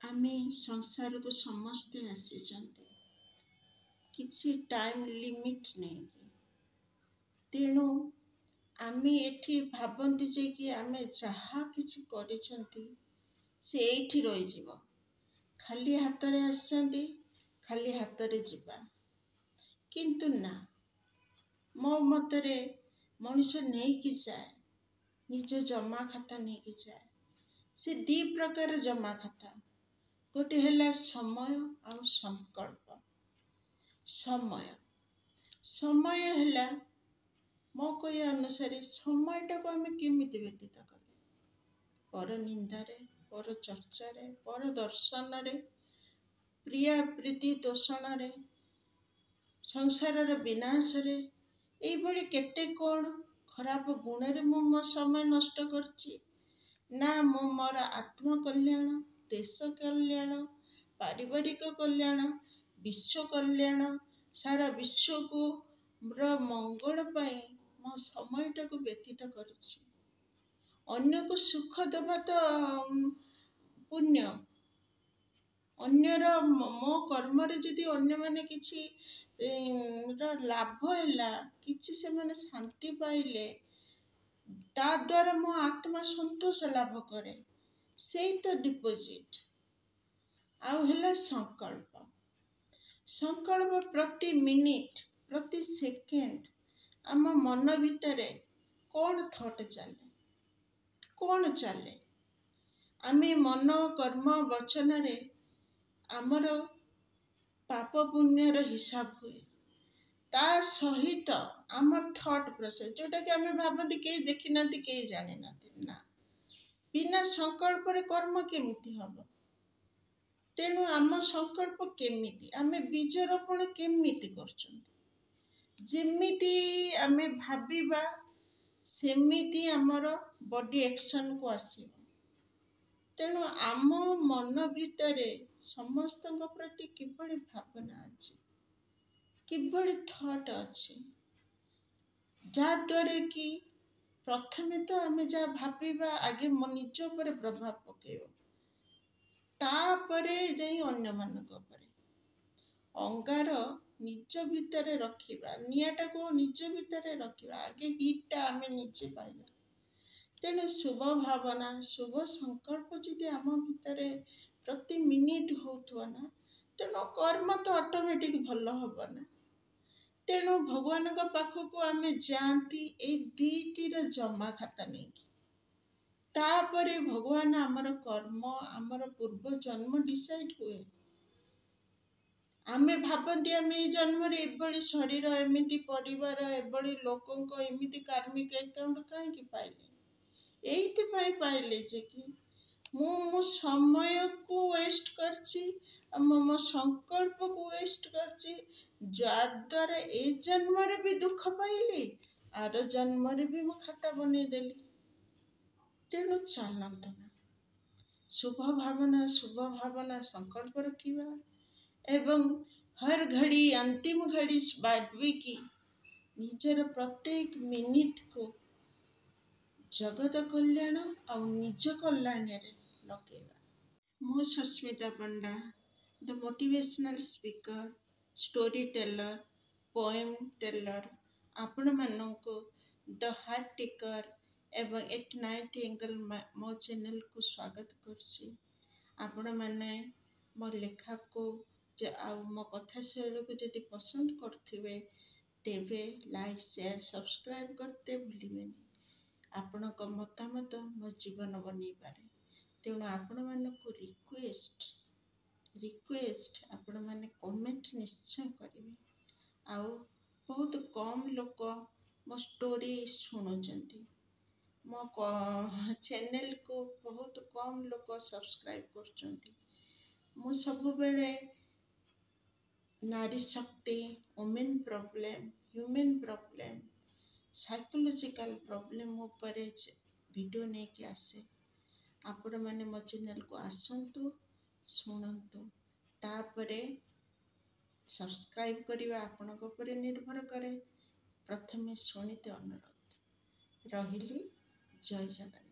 आमे संसार को समस्ते आसीचंती किसी टाइम लिमिट नहीं तेणु आमे एठी भाबंती जे कि आमे जहा किछि करिसंती से एठी रहि जीव खाली हाथ रे आसचंती खाली हाथ रे जीवा किंतु ना मो मतरे मनुष्य नहीं कि जाए निज जमा खाता नहीं कि जाए से दी प्रकार जमा खाता गोटे है समय और संकल्प समय समय है मो कह अनुसार समय टाक आम केमी व्यतीत कले पर निंदारे पर चर्चारे पर दर्शन रे प्रिया प्रीति तोषण रे संसार विनाश रे एभली केते कौन खराब गुण रे मो समय नष्ट करछि ना मो मोर आत्म कल्याण देश कल्याण पारिवारिक कल्याण विश्व कल्याण सारा विश्व को मंगल पाई मो समय टाक व्यतीत करछि अन्य को सुख देवा तो पुण्य अन्यर मो कर्म रे जदि अन्य माने किछि लाभ हैला किछि से माने शांति पाइले ता द्वारा मो आत्मा संतोष लाभ करे से तो डिपोजिट आउ है संकल्प संकल्प प्रति मिनिट प्रति सेकेंड आम मन भितरे कौन थॉट चले आमे मन कर्म वचन रे आमर पाप पुण्यर हिसाब हुए ता सहित आम थॉट प्रोसेस जोटा कि आमे भाबती के देखि नांती के जाने नांती ना बिना संकल्प रे कर्म केमिति हबो तेणु आम संकल्प केमिति आमे बीज रोपण केमिति करछन जेमिति आमे भाबिबा सेमिति आमर बॉडी एक्शन को आसीबो तेणु आम मन भितरे समस्त प्रति किभली भावना अछि किभली थॉट अछि जाद्वारा कि प्रथमे तो आमे जा भाबिबा आगे मो निज पर प्रभाव पकेइबो तापरे जाई अन्य मानक उपरे अंगार निज भितरे रखिबा नियाटा को निज भितरे रखिबा आगे हीटा आमे निजे पाइबा तेणु शुभ भावना शुभ संकल्प जदि आम भितरे प्रति मिनिट होउथवा ना तेणु कर्म तो ऑटोमेटिक भल हब ना तेणु भगवान का पाखक आमे जाती ए दीटीर जमा खाता नहीं तापरे भगवान आमर कर्म आमर पूर्व जन्म डिसाइड हुए आमे भाबंती आमे ए जन्म रे एभली शरीर एमिति परिवार एभली लोकंक एमिति कार्मिक अकाउंट काहे पाइले एइति पाइले जे कि मो समय को वेस्ट करछि मो संकल्प को वेस्ट करछि द्वारा ए जन्म रे भी दुख पाइली आर जन्म रे भी मो खाता बने देली तेणु चलंत ना शुभ भावना संकल्प रखिबा एवं हर घड़ी अंतिम घड़ी भावी की निजर प्रत्येक मिनिट को जगत कल्याण और निज कल्याण रे लगेगा मो Sasmita Panda the motivational speaker storyteller poem teller आपण माननको द हार्ट टेकर एवं एट नाइट एंगल मो चैनल को स्वागत करछि आपण माने मो लेखा को मो कथा शैली को जदि पसंद करथिबे तेबे लाइक शेयर सब्सक्राइब करते भूलिबेनी आपण को मतामत मो जीवन बनै पारे तेणु आपण मानक रिक्वेस्ट आपण माने कमेंट निश्चय करिवे आउ बहुत कम लोक मो स्टोरी सुनुचंती मो चैनल को बहुत कम लोक सब्सक्राइब करचंती मो सब बेले नारी शक्ति women problem human problem psychological problem ऊपर वीडियो नहीं कि आसे आपण माने मो चैनल को आसंतु सुनंतु तापरे सब्सक्राइब करिवा आपनक ऊपर निर्भर करे प्रथमे सुनिते अनुरोध रहिली जय जगन्नाथ।